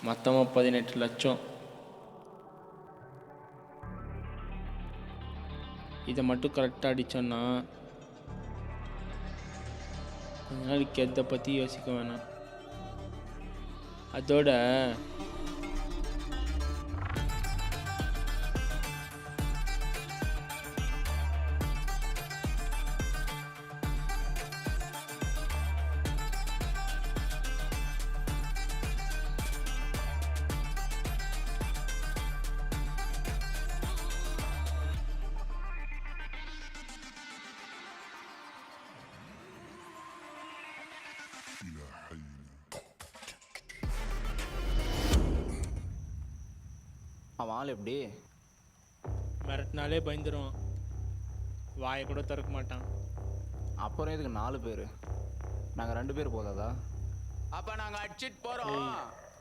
மொத்தமாக 18 லட்சம். இதை மட்டும் கரெக்டாக அடித்தோன்னா கொஞ்ச நாளைக்கு எதை பற்றி யோசிக்க வேணாம். அதோட அவன் ஆள் எப்படி? மிரட்டினாலே பயந்துருவான், வாயை கூட திறக்க மாட்டான். அப்புறம் இதுக்கு 4 பேர், நாங்கள் 2 பேர் போதாதா? அப்போ நாங்கள் அடிச்சிட்டு போகிறோம்,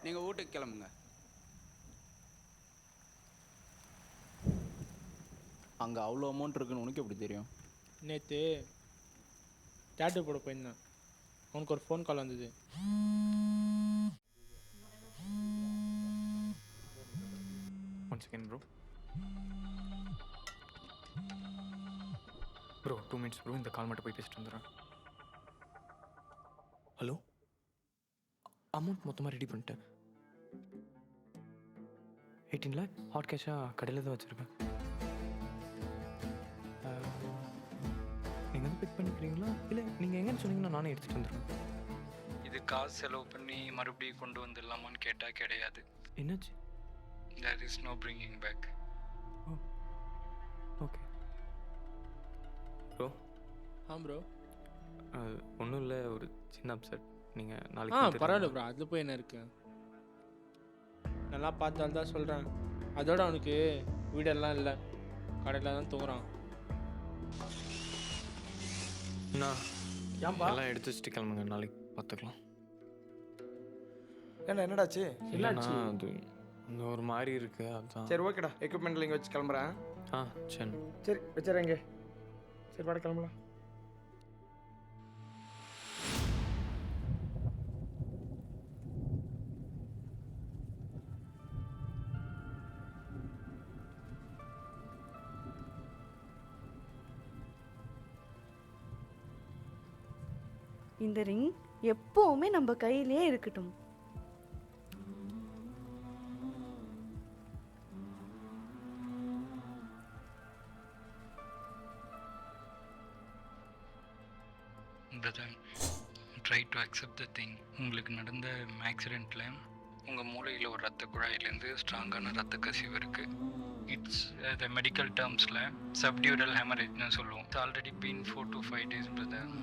நீங்கள் வீட்டுக்கு கிளம்புங்க. அங்கே அவ்வளோ அமௌண்ட் இருக்குன்னு உனக்கு எப்படி தெரியும்? நேற்று டேட்டு போட போயிருந்தேன், அவனுக்கு ஒரு ஃபோன் கால் வந்தது. One second, bro. Bro, 2 minutes bro. இந்த கால் மட்டும் போய் பேசிட்டு வந்துடுறேன். ஹலோ, அமௌண்ட் மொத்தமாக ரெடி பண்ணிட்டேன். 18 lakh ஹாட் கேஷாக கடையில் தான் வச்சுருக்கேன். நீங்கள் வந்து பிக் பண்ணிக்கிறீங்களா இல்லை நீங்கள் எங்கன்னு சொன்னீங்கன்னா நானே எடுத்துகிட்டு வந்துடுறேன். இது காசு செலவு பண்ணி மறுபடியும் கொண்டு வந்துடலாமான்னு கேட்டால் கிடையாது. என்னாச்சு? There is no bringing back. Okay bro. Bro ஒன்றும் இல்லை, ஒரு சின்ன அப்செட். நீங்கள் ஆ நாளைக்கு பரவாயில்ல ப்ரோ, அதில் போய் என்ன இருக்கு, நல்லா பார்த்தால் தான் சொல்கிறேன். அதோட அவனுக்கு வீடெல்லாம் இல்லை, கடையில் தான் தூங்குறான். ஏன்பா எல்லாம் எடுத்து வச்சுட்டு கிளம்புங்க, நாளைக்கு பார்த்துக்கலாம். என்னடாச்சு? இல்லைண்ணா அது இந்த ஒரு மாதிரி இருக்கு, அதுதான். சரி ஓகேடா, எக்யூப்மெண்ட்ல இங்கே வச்சு கிளம்புறேன். சரி சரி வச்சுறேங்க. சரி பாட கிளம்பலாம். இந்த ரிங் எப்பவுமே நம்ம கையிலேயே இருக்கட்டும். Brother, try to accept the thing. உங்களுக்கு நடந்த ஆக்சிடெண்ட்டில் உங்கள் மூளையில் ஒரு ரத்த குழாயிலேருந்து ஸ்ட்ராங்கான ரத்த கசிவு இருக்குது. இட்ஸ் த மெடிக்கல் டேர்ம்ஸில் சப்டியூரல் ஹெமரேஜ்னு சொல்லுவோம். It's already been 4 to 5 days brother.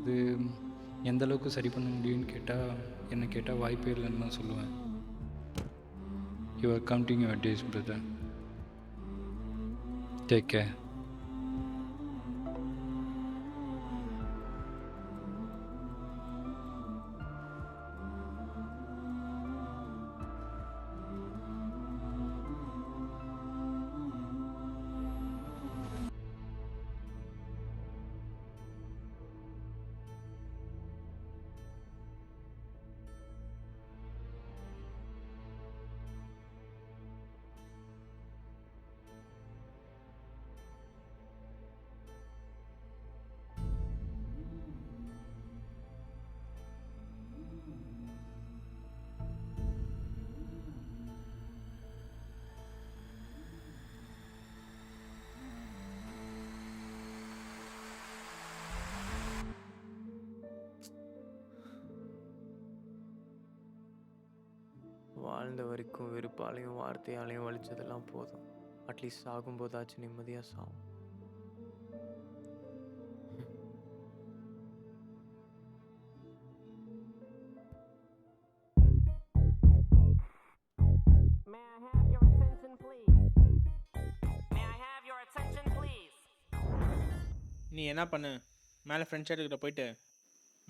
இது எந்த அளவுக்கு சரி பண்ண முடியும்னு கேட்டால், என்ன கேட்டால் வாய்ப்பே இல்லைன்னு தான் சொல்லுவேன். You are counting your days brother. Take care. வாழ்ந்த வரைக்கும் வெறுப்பாலையும் வார்த்தையாலையும் வலிச்சதெல்லாம் போதும். அட்லீஸ்ட் சாகும்போதாச்சும் நிம்மதியாக சாகும். May I have your attention, please? May I have your attention, please? நீ என்ன பண்ணு, மேலே ஃப்ரெண்ட் சைடுக்கிட்ட போயிட்டு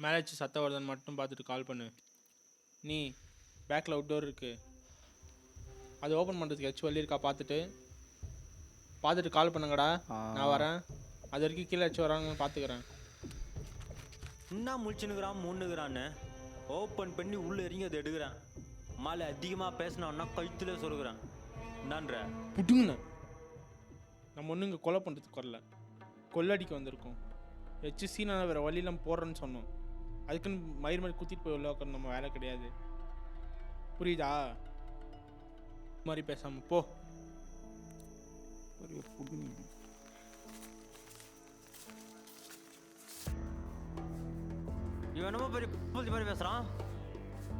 மேலே வச்சு சத்தம் வருதுன்னு மட்டும் பார்த்துட்டு கால் பண்ணு. நீ பேக்கில் அவுட்டோர் இருக்குது, அது ஓப்பன் பண்ணுறதுக்கு ஹெச் வழி இருக்கா பார்த்துட்டு கால் பண்ணுங்கடா. நான் வரேன், அது வரைக்கும் கீழே வச்சு வராங்கன்னு பார்த்துக்கிறேன். என்ன முழிச்சுனுக்குறான் மூணுக்குறான்னு ஓப்பன் பண்ணி உள்ளே இறங்கி அதை எடுக்கிறேன். மாலை அதிகமாக பேசினோன்னா கழுத்துல சொல்லுகிறேன் என்னன்ற புடுங்கண்ணே. நம்ம ஒன்றும் இங்கே கொலை பண்ணுறதுக்கு வரல, கொள்ளடிக்க வந்திருக்கோம். வச்சு சீனான வேறு வழியெல்லாம் போடுறேன்னு சொன்னோம். அதுக்குன்னு மயிர் மாதிரி குத்திட்டு போய் உள்ள உட்காந்து நம்ம வேலை கிடையாது, புரியுதா? இது மாதிரி பேசாமல் போ. இவன் என்னமோ பெரிய பூச்சி மாதிரி பேசுகிறான்.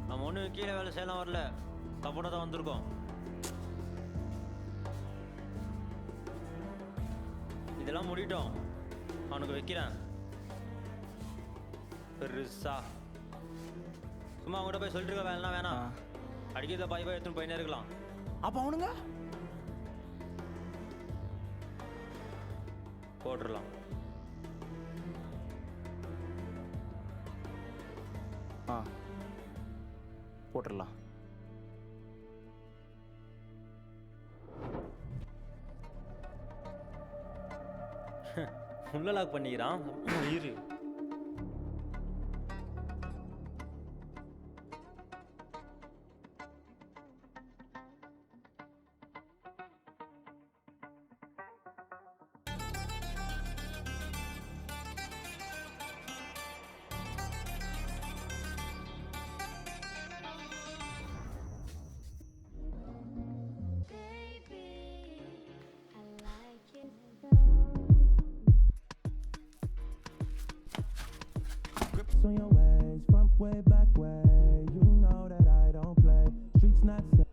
நம்ம ஒன்றும் கீழே வேலை செய்யலாம் வரல, சப்போர்ட்டாக தான் வந்திருக்கோம். இதெல்லாம் முடிட்டோம், அவனுக்கு வைக்கிறேன் பெருசா. சும்மா அவங்ககிட்ட போய் சொல்லிட்டு இருக்க வேலைலாம் வேணாம், அடிக்கிறத பாய் பாய் எடுத்துன்னு போயினே இருக்கலாம். அப்போ அவனுங்க போட்டுடலாம். போட்டுடலாம். உள்ள லாக் பண்ணிக்கிறான் இரு. On your ways, front way, back way. You know that I don't play. Streets not safe.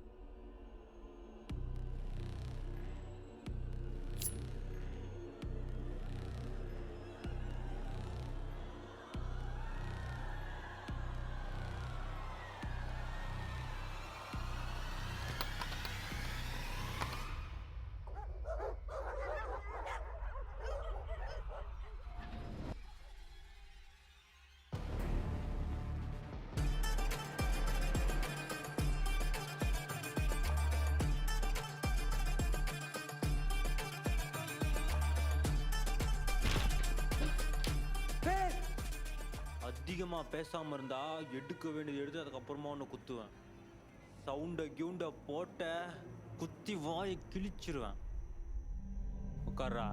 அதிகமாக பேசாமல் இருந்தா எடுக்க வேண்டியது எடுத்து அதுக்கப்புறமா ஒன்று குத்துவேன். சவுண்டை கியூண்டை போட்ட குத்தி வாயை கிழிச்சிருவேன். உட்கார்றா.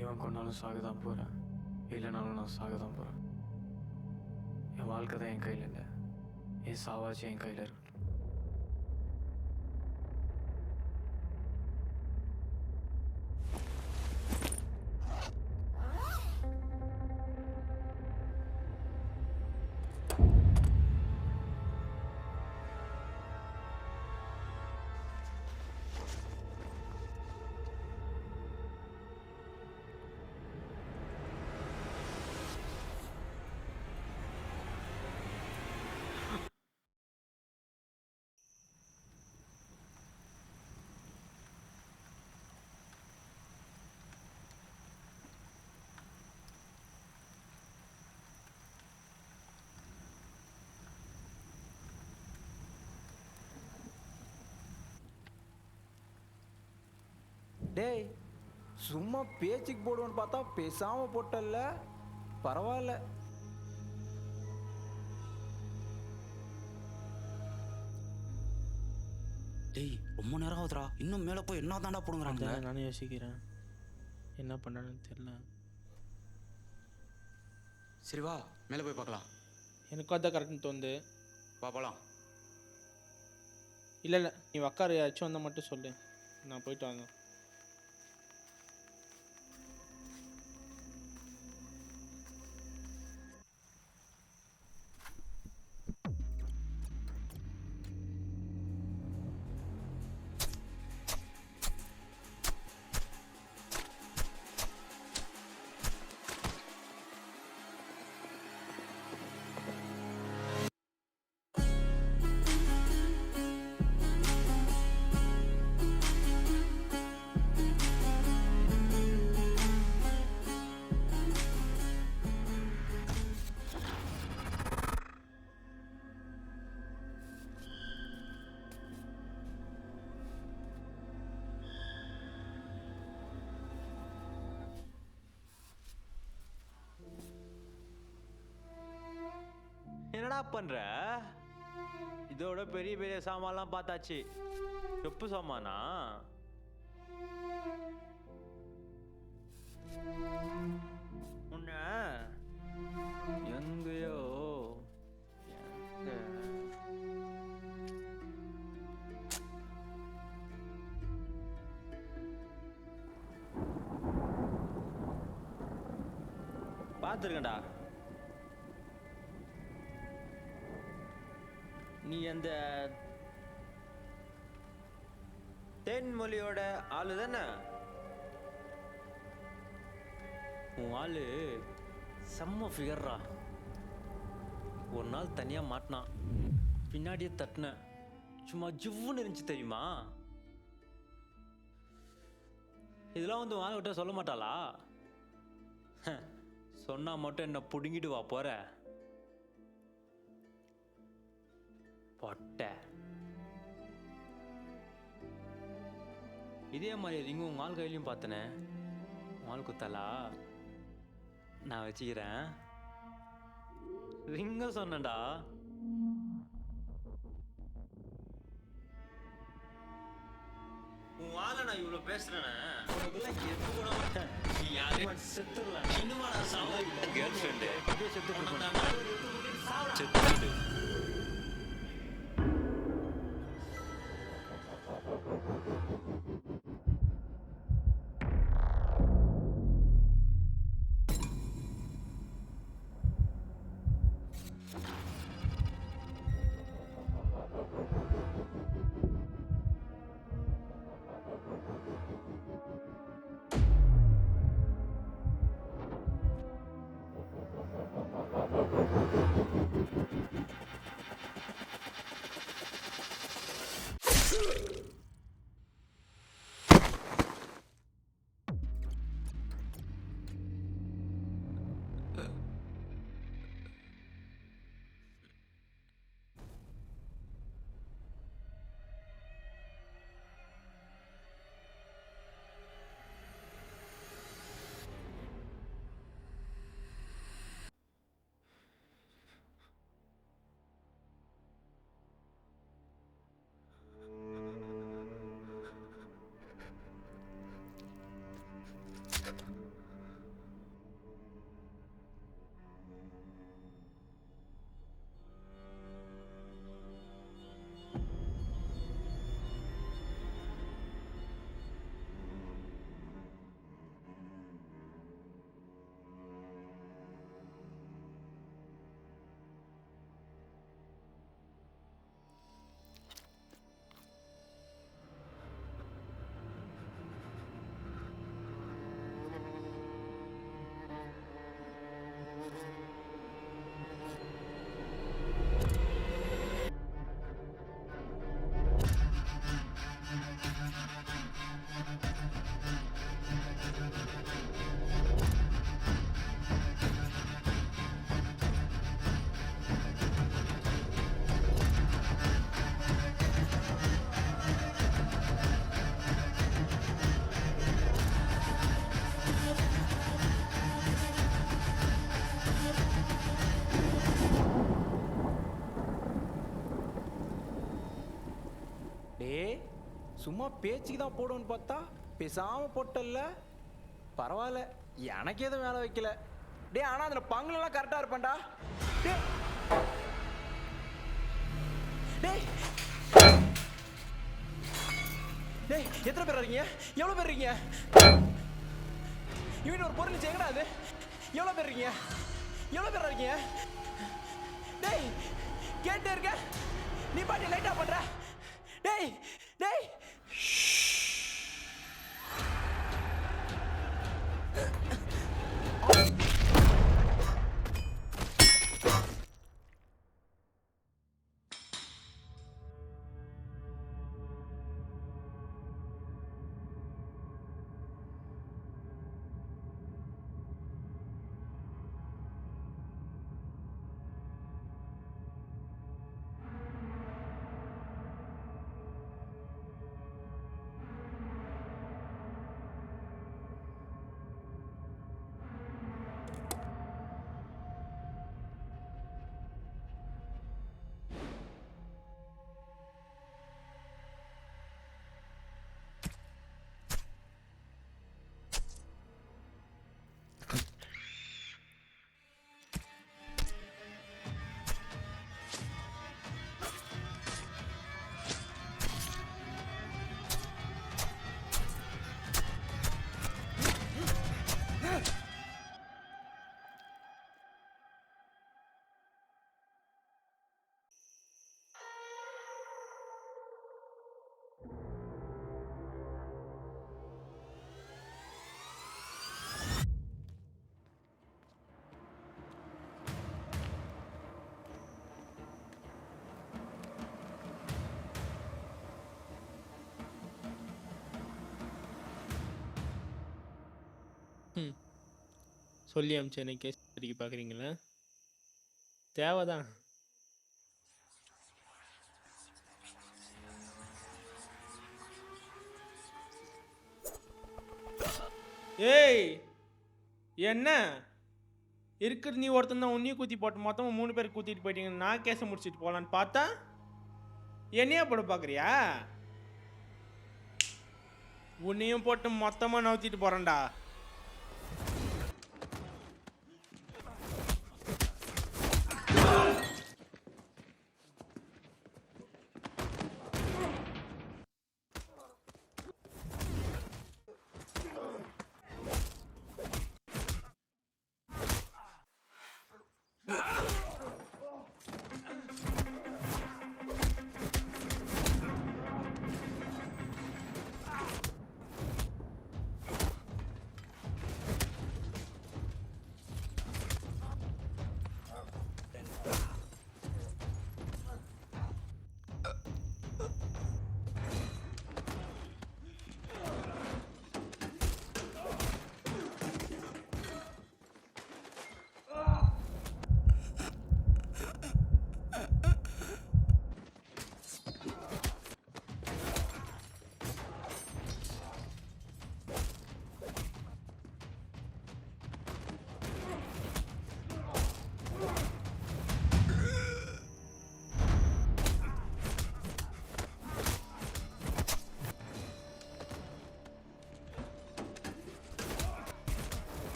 இவன் கொண்டாலும் சாக தான் போகிறேன், இல்லைனாலும் நான் சாக தான் போகிறேன். என் வாழ்க்கை தான் என் கையில் இல்லை, என் சாவாச்சும் என் கையில் இருக்கு. டேய், சும்மா பேச்சுக்கு போடுவோன்னு பார்த்தா பேசாம போட்டல்ல, பரவாயில்ல. டேய் ரொம்ப நேரம் ஆகுதுடா, இன்னும் மேலே போய் என்ன தாண்டா போடுங்கிறாங்க. நானும் யோசிக்கிறேன், என்ன பண்ணணும்னு தெரியல. சரி வா மேலே போய் பார்க்கலாம். எனக்கும் அதான் கரெக்டுன்னு தோணுது. பார்க்கலாம். இல்லை இல்லை, நீ உக்காரு, யாச்சும் வந்தால் மட்டும் சொல்லு, நான் போயிட்டு வாங்க. என்னடா பண்ற? இதோட பெரிய பெரிய சாமான்லாம் பார்த்தாச்சு. எப்போ சாமானா? உன்ன எங்கேயோ பார்த்துருக்கேன்டா. நீ அந்த தென்மொழியோட ஆளு தானே? உன் ஆளு செம்ம ஃபிகர்ரா. ஒரு நாள் தனியாக மாட்டினான், பின்னாடியே தட்டினேன், சும்மா ஜிவ்வுன்னு இருந்துச்சு தெரியுமா? இதெல்லாம் வந்து உன் ஆளுகிட்ட சொல்ல மாட்டாளா? சொன்னா மட்டும் என்ன பிடுங்கிட்டு வா போற பொட்ட. இதே மாதிரி ரிங்கும் உங்க ஆள் கையிலையும் பார்த்தனே. உன் ஆள் குத்தாலா? நான் வச்சுக்கிறேன். ரிங்க சொன்னடா. உன் ஆளை நான் இவ்வளவு பேசுறேனே, உனக்குலாம் எது கூட நீ யாரையும் செத்துடலாம். இன்னுமா நான் சாவ கேர்ள் ஃப்ரெண்டு செத்து சும்மா பேச்சுக்கு தான் போடுவோன்னு பார்த்தா பேசாம போட்டல்ல. பரவாயில்ல, எனக்கு எதுவும் வேலை வைக்கல. டே ஆனா அதுல பங்குலாம் கரெக்டா இருப்பேன்டா. டே டேய் டேய் எத்தனை பேர் இருக்கீங்க? எவ்வளவு பேர் இருக்கீங்க? இவன் ஒரு பொருள் எங்கடா அது? எவ்வளவு பேர் இருக்கீங்க? எவ்வளவு பேர் இருக்கீங்க? டேய் கேட்டே இருக்க, நீ பாட்டி லைட்டா பண்ற. டேய் டேய் ம் சொல்லி அமிச்சு என்ன கேஸ் அடிக்க பார்க்குறீங்களா? தேவைதான். ஏய் என்ன இருக்கிறது நீ ஒருத்தன் தான், உன்னையும் குத்தி போட்டு மொத்தமாக 3 பேர் குத்திட்டு போயிட்டீங்க. நான் கேஸை முடிச்சுட்டு போகலான்னு பார்த்தா என்னையே போட பார்க்குறியா? உன்னையும் போட்டு மொத்தமாக நவுத்திட்டு போகிறேன்டா.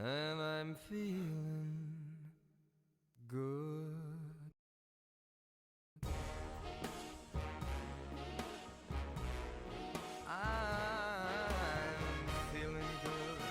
And I'm feeling good. I'm feeling good.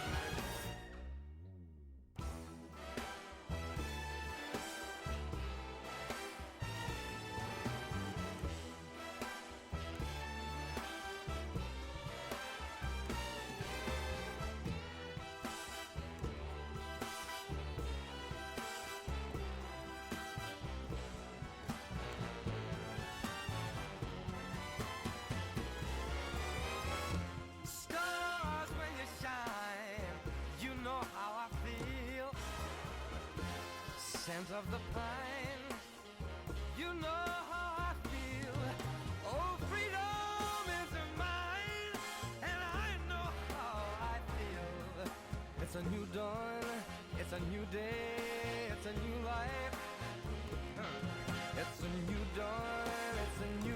Stars when you shine, you know how I feel. Scent of the pine, you know how I feel. Oh, freedom is mine, and I know how I feel. It's a new dawn, it's a new day, it's a new life. It's a new dawn, it's a new